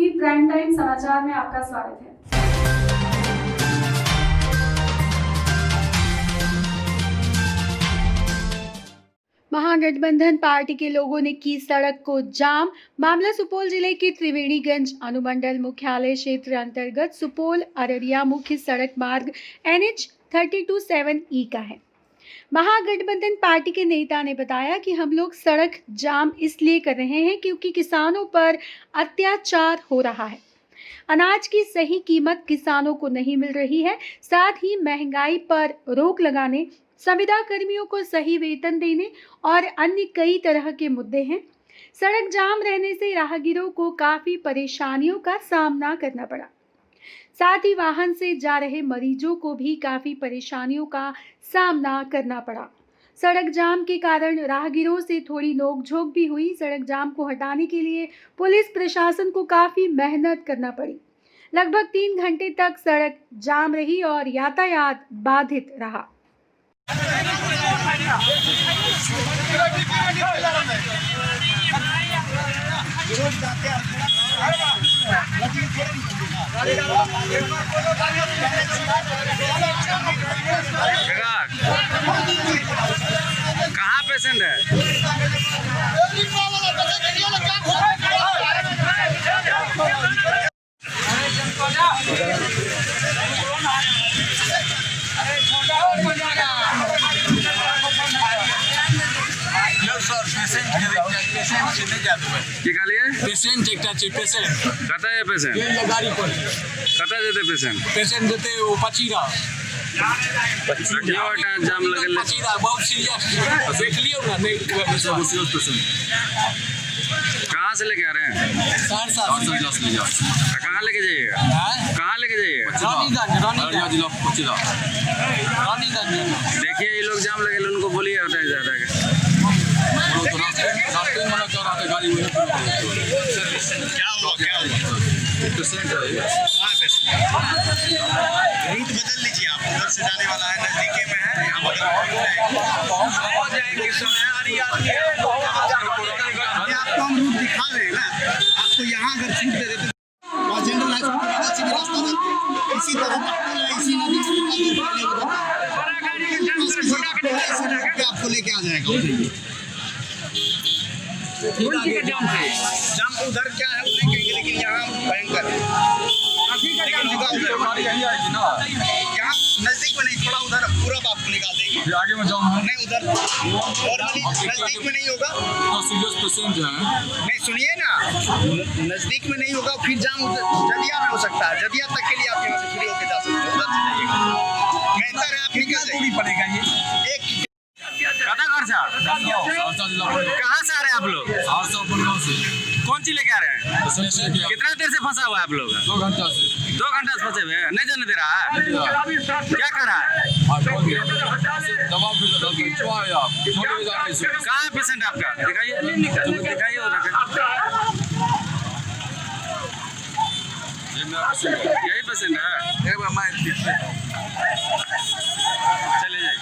TV prime time समाचार में आपका स्वागत है। महागठबंधन पार्टी के लोगों ने की सड़क को जाम। मामला सुपौल जिले के त्रिवेणीगंज अनुमंडल मुख्यालय क्षेत्र अंतर्गत सुपौल अररिया मुख्य सड़क मार्ग NH 327E का है। महागठबंधन पार्टी के नेता ने बताया कि हम लोग सड़क जाम इसलिए कर रहे हैं क्योंकि किसानों पर अत्याचार हो रहा है। अनाज की सही कीमत किसानों को नहीं मिल रही है। साथ ही महंगाई पर रोक लगाने, संविदा कर्मियों को सही वेतन देने और अन्य कई तरह के मुद्दे हैं। सड़क जाम रहने से राहगीरों को काफी परेशानियों का सामना करना पड़ा। साथ ही वाहन से जा रहे मरीजों को भी काफी परेशानियों का सामना करना पड़ा। सड़क जाम के कारण राहगीरों से थोड़ी नोकझोंक भी हुई। सड़क जाम को हटाने के लिए पुलिस प्रशासन को काफी मेहनत करना पड़ी। लगभग 3 घंटे तक सड़क जाम रही और यातायात बाधित रहा। कहाँ पेशेंट है? কি খালি পেশেন্ট একটা আছে পেশেন্ট कता है पेशेंट ये गाड़ी पर कता जेते पेशेंट पेशेंट देते वो पचीरा क्यों हटा जाम लगल पचीरा बहुत सीरियस देख लियो ना नहीं पेशेंट कहाँ से लेके आ रहे हैं? सहरसा कहाँ लेके जाइएगा? कहाँ लेके जाइएगा? रानीगंज देखिए ये लोग जाम लगे उनको बोलिए हटाए ज्यादा के रूट बदल लीजिए, आप उधर से जाने वाला है, नजदीके में है, यहाँ पर आपको हम रूट दिखा रहे हैं ना। आपको यहाँ अगर छूट दे देते जनरल हॉस्पिटल के से भी रास्ता रहते इसी तरह इसी नदी आपको लेके आ जाएगा। जाम उधर क्या है उन्हें कहेंगे, लेकिन यहाँ भयंकर है। यहाँ नजदीक में नहीं, थोड़ा उधर पूरा आपको निकाल देगी। आगे में जाऊँ नहीं उधर और नजदीक में नहीं होगा तो सीरियस पेशेंट है। नहीं सुनिए ना, नजदीक में नहीं होगा, फिर जाम जदिया में हो सकता है। जदिया तक के लिए आप यहाँ से फ्री होकर जा सकते हो, उधर से जाइएगा। बेहतर है आप निकल जाइए पड़ेगा। ये एक कता घर से कहाँ से आ रहे हैं आप लोग? कौन सी लेके आ रहे हैं? कितना देर से फंसा हुआ है आप लोग? 2 घंटा से 2 घंटा से फंसे हुए हैं, नहीं जाने दे रहा है। क्या कर रहा है? दवा भी कहाँ है पेशेंट आपका? दिखाइए दिखाइए उधर यही पेशेंट है। चले जाइए।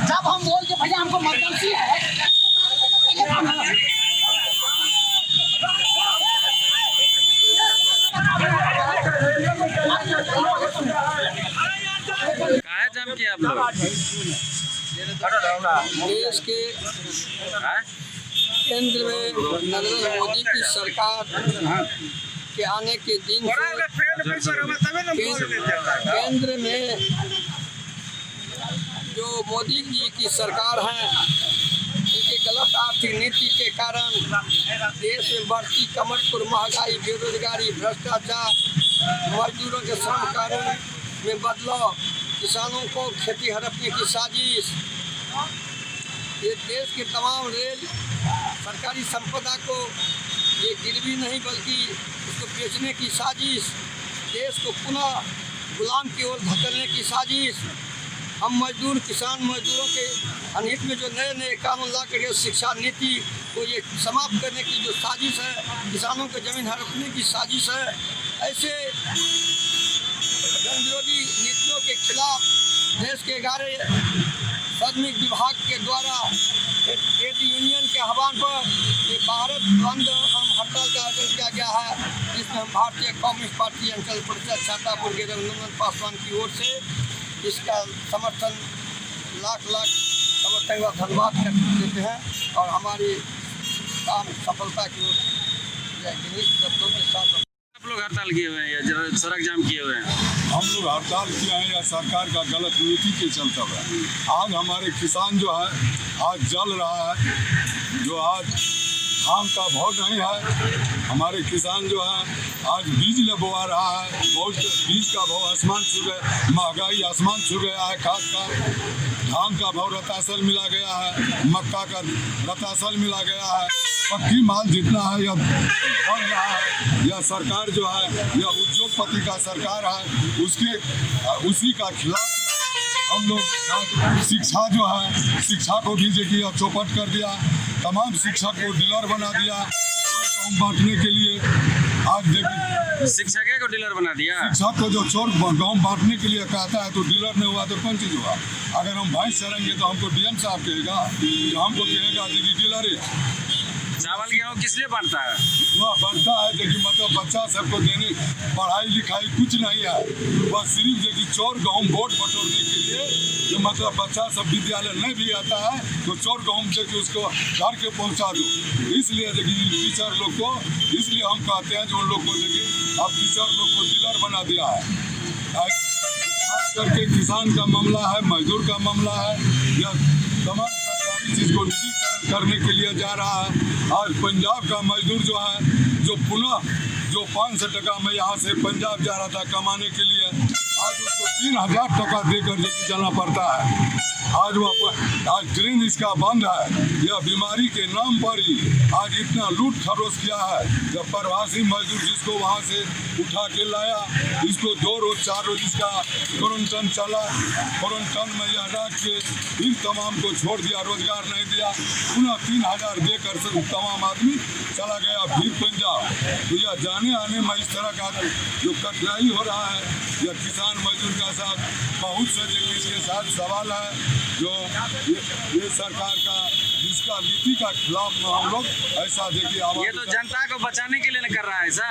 जब हम बोल के भैया हमको इमरजेंसी है कहाँ जाम किया आप लोग? देश के केंद्र में नरेंद्र मोदी की सरकार के आने के दिन से केंद्र में जो मोदी जी की सरकार है, उनके गलत आर्थिक नीति के कारण देश में बढ़ती कमरपुर महंगाई, बेरोजगारी, भ्रष्टाचार, मजदूरों के श्रम कानून में बदलाव, किसानों को खेती हड़पने की साजिश, ये देश के तमाम रेल सरकारी संपदा को ये गिरवी नहीं बल्कि इसको बेचने की साजिश, देश को पुनः गुलाम की ओर धकेलने की साजिश। हम मजदूर किसान मजदूरों के अनहित में जो नए नए कानून ला करके शिक्षा नीति को ये समाप्त करने की जो साजिश है, किसानों को जमीन हड़पने की साजिश है, ऐसे जन विरोधी नीतियों के खिलाफ देश के 11 श्रमिक विभाग के द्वारा ट्रेड यूनियन के आह्वान पर ये भारत बंद हड़ताल का आयोजन किया गया है, जिसमें हम भारतीय कम्युनिस्ट पार्टी अंचल परिषद छातापुर के रघुनंदन पासवान की ओर से इसका समर्थन लाख समर्थन का धन्यवाद देते हैं और हमारी काम सफलता की ओर शब्दों के साथ आप लोग हड़ताल किए हुए हैं या सड़क जाम किए हुए हैं? हम लोग हड़ताल किए हैं या सरकार का गलत नीति के चलते हुए। आज हमारे किसान जो है आज जल रहा है, जो आज धान का भाव नहीं है। हमारे किसान जो है आज बीज लगवा रहा है, बहुत बीज का भाव आसमान छू गया, महंगाई आसमान छू गया है। खाद का धान का भाव रतासल मिला गया है, मक्का का रतासल मिला गया है। पक्की माल जितना है यह बढ़ रहा है। यह सरकार जो है यह उद्योगपति का सरकार है, उसी का खिलाफ हम लोग शिक्षा जो है शिक्षा को भी जो चौपट कर दिया, तमाम शिक्षक को डीलर बना दिया काम बांटने के लिए। आज देखिए शिक्षक को डीलर बना दिया। शिक्षक को जो चोर गाँव बांटने के लिए कहता है तो डीलर नहीं हुआ तो कौन चीज़ हुआ? अगर हम भैंस चलेंगे तो हमको डीएम साहब कहेगा, हमको कहेगा देखिए डीलर है। चावल गेहूँ किस लिए बढ़ता है? वह बढ़ता है देखिए मतलब बच्चा सबको देने पढ़ाई लिखाई कुछ नहीं है, बस सिर्फ देखिए चोर गेहूँ वोट बटोरने के लिए जो मतलब बच्चा सब विद्यालय नहीं भी आता है तो चोर गेहूँ देखिए उसको घर के पहुँचा दो। इसलिए देखिए टीचर लोग को, इसलिए हम कहते हैं जो उन लोग को देखिए अब टीचर लोग को डीलर बना दिया है। खास करके किसान का मामला है, मजदूर का मामला है, यह तमाम सरकारी चीज़ को निजीकरण करने के लिए जा रहा है। आज पंजाब का मजदूर जो है जो पुनः जो 500 टका में यहाँ से पंजाब जा रहा था कमाने के लिए, आज उसको 3000 टका देकर लेके जाना पड़ता है। आज ट्रेन इसका बंद है। यह बीमारी के नाम पर ही आज इतना लूट खरोच किया है। जब प्रवासी मजदूर जिसको वहाँ से उठा के लाया, इसको 2 रोज 4 रोज इसका क्वारंटाइन चला, क्वारंटाइन में यह रख के फिर तमाम को छोड़ दिया, रोजगार नहीं दिया, पुनः 3000 देकर तमाम आदमी चला गया फिर पंजाब। तो यह जाने आने में इस तरह का जो कठिनाई हो रहा है, यह किसान मजदूर का साथ बहुत से इसके साथ सवाल है जो ये सरकार का जिसका नीति का खिलाफ में हम लोग ऐसा देखिए ये तो जनता को बचाने के लिए न कर रहा है ऐसा।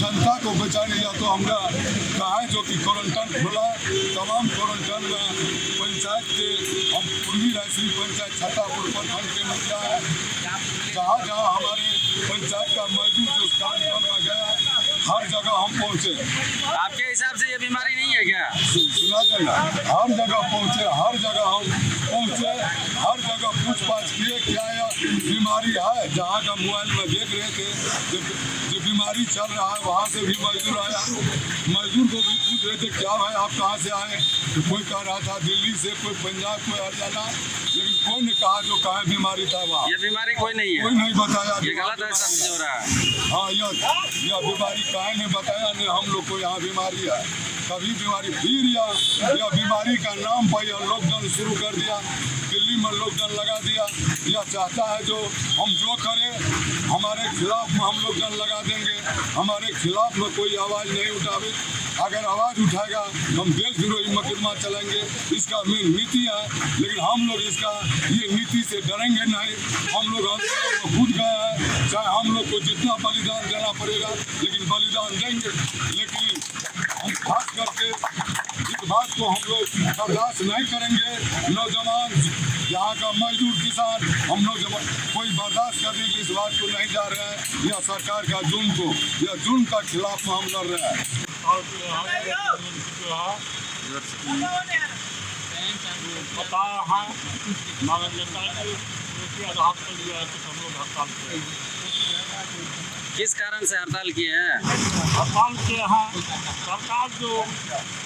जनता को बचाने या तो हमने कहा है जो कि क्वारंटाइन खुला, तमाम क्वारंटाइन में पंचायत के हम पूर्वी रायसी पंचायत छातापुर प्रखंड के मुखिया है, जहाँ हमारे पंचायत का मजदूर जो क्वारंटाइन में गया हर जगह हम पहुँचे। आपके हिसाब से ये बीमारी नहीं है क्या? सुना जाएगा, हर जगह पहुँचे, हर जगह हम पहुँचे, हर जगह पूछताछ किए क्या यह बीमारी है। जहाँ का मोबाइल में देख रहे थे जो बीमारी चल रहा है वहाँ से भी मजदूर आया, मजदूर को भी पूछ रहे थे क्या भाई आप कहाँ से आए, तो कोई कह रहा था दिल्ली से, कोई पंजाब, कोई हरियाणा, लेकिन कोई ने कहा जो कहा बीमारी था वहाँ। ये बीमारी कोई नहीं है, कोई नहीं बताया। ये गलत है सब हो रहा है। हाँ यह बीमारी कहा ने बताया नहीं हम लोग को यहाँ बीमारी है, कभी बीमारी फिर यह बीमारी का नाम पर यह लॉकडाउन शुरू कर दिया, दिल्ली में लॉकडाउन लगा दिया। यह चाहता है जो हम जो करें हमारे खिलाफ में हम लॉकडाउन लगा देंगे, हमारे खिलाफ में कोई आवाज़ नहीं उठावे, अगर आवाज़ उठाएगा हम देश विरोधी मुकदमा चलेंगे, इसका मेन नीति है। लेकिन हम लोग इसका ये नीति से डरेंगे नहीं, हम लोग कूद गए हैं, चाहे हम लोग को जितना बलिदान देना पड़ेगा लेकिन बलिदान देंगे। लेकिन हम खास करके इस बात को हम लोग बर्दाश्त नहीं करेंगे, नौजवान यहाँ का मजदूर किसान हम नौजवान कोई बर्दाश्त करने की इस बात को नहीं जा रहे हैं। यह सरकार का जुल्म को, यह जुल्म का खिलाफ में हम लड़ रहे हैं। पता है आधार पर जो है हम लोग हड़ताल किए। किस कारण से हड़ताल किए हैं? हड़ताल किए हैं, सरकार जो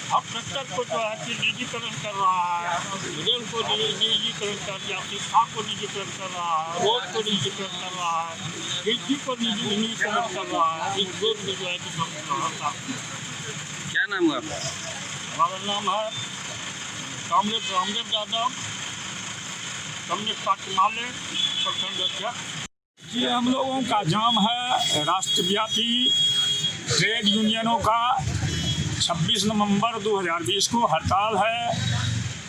हर सेक्टर को जो है कि निजीकरण कर रहा है, रेल को निजीकरण कर दिया, शिक्षा को निजीकरण कर रहा है, रोड को निजीकरण कर रहा है, कृषि को निजीकरण कर रहा है। इस रोड में जो है कि हम हड़ताल। क्या नाम हुआ आपका? हमारा नाम है comrade Ramdev Yadav, communist party माले प्रखंड अध्यक्ष। ये हम लोगों का जाम है राष्ट्रव्यापी ट्रेड यूनियनों का 26 नवंबर 2020 को हड़ताल है।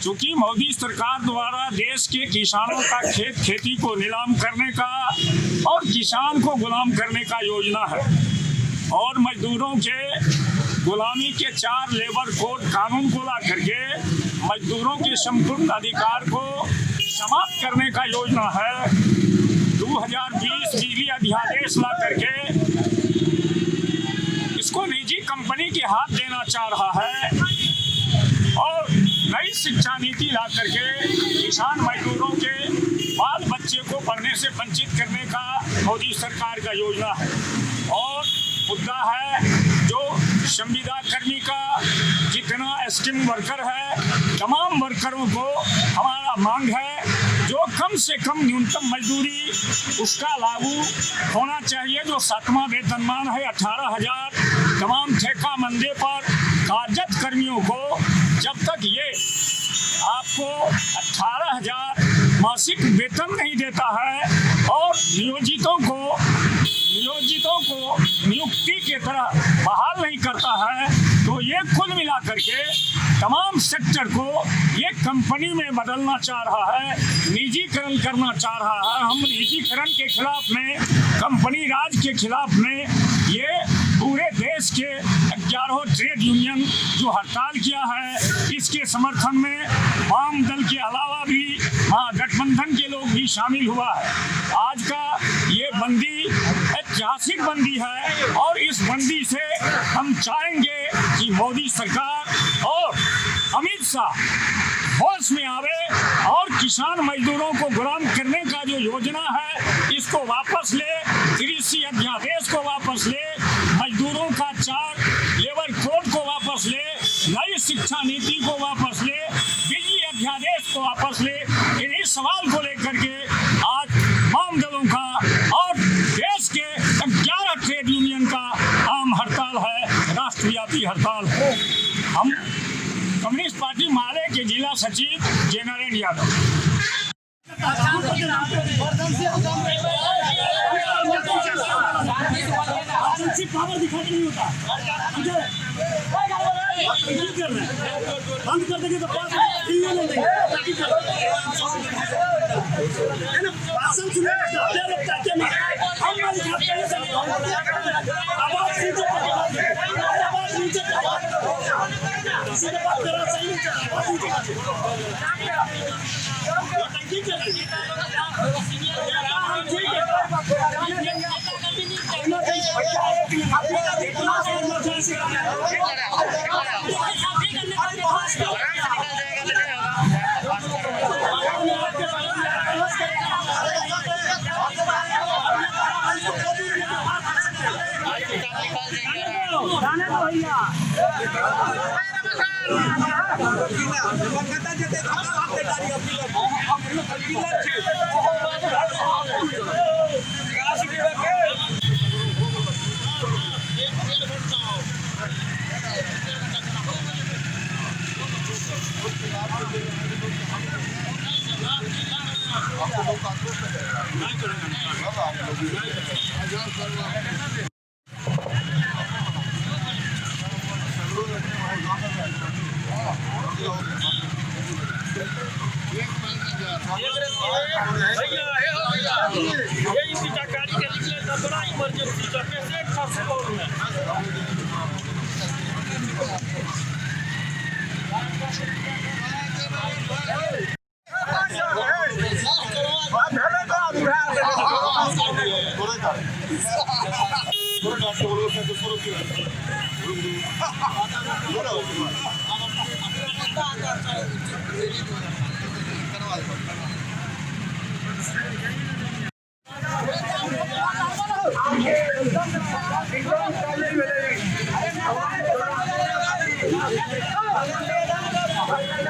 चूँकि मोदी सरकार द्वारा देश के किसानों का खेती को नीलाम करने का और किसान को गुलाम करने का योजना है और मजदूरों के गुलामी के 4 लेबर कोड कानून को ला करके मजदूरों के संपूर्ण अधिकार को समाप्त करने का योजना है। 2020 बिजली अध्यादेश ला करके इसको निजी कंपनी के हाथ देना चाह रहा है और नई शिक्षा नीति ला करके किसान मजदूरों के बाल बच्चे को पढ़ने से वंचित करने का मोदी सरकार का योजना है। और मुद्दा है जो संविदा कर्मी का जितना स्कीम वर्कर है तमाम वर्करों को हमारा मांग है जो कम से कम न्यूनतम मजदूरी उसका लागू होना चाहिए। जो 7वां वेतनमान है 18,000 तमाम ठेका मंदे पर कार्यरत कर्मियों को जब तक ये आपको 18,000 मासिक वेतन नहीं देता है और नियोजितों को नियुक्ति के तरह बहाल नहीं करता है तो ये कुल मिला करके तमाम सेक्टर को ये कंपनी में बदलना चाह रहा है, निजीकरण करना चाह रहा है। हम निजीकरण के खिलाफ में, कंपनी राज के खिलाफ में ये पूरे देश के 11 ट्रेड यूनियन जो हड़ताल किया है इसके समर्थन में वाम दल के अलावा भी महागठबंधन के लोग भी शामिल हुआ है। आज का ये बंदी ऐतिहासिक बंदी है और इस बंदी से हम चाहेंगे कि मोदी सरकार और अमित शाह होश में आवे और किसान मजदूरों को गुलाम करने का जो योजना है इसको वापस ले, कृषि अध्यादेश को वापस ले, मजदूरों का 4 लेबर कोड को वापस ले, नई शिक्षा नीति को वापस ले, बिजली अध्यादेश को वापस ले। इन्हीं सवाल को लेकर के आज वाम दलों का और देश के 11 ट्रेड यूनियन का आम हड़ताल है, राष्ट्रव्यापी हड़ताल है। हम कम्युनिस्ट पार्टी माले के जिला सचिव जे नारायण यादव। पावर दिखा के नहीं होता, बंद कर देंगे तो पास भाषण सुने बड़ा इमरजेंसी का पेशेंट था सुपौल में। Thank you.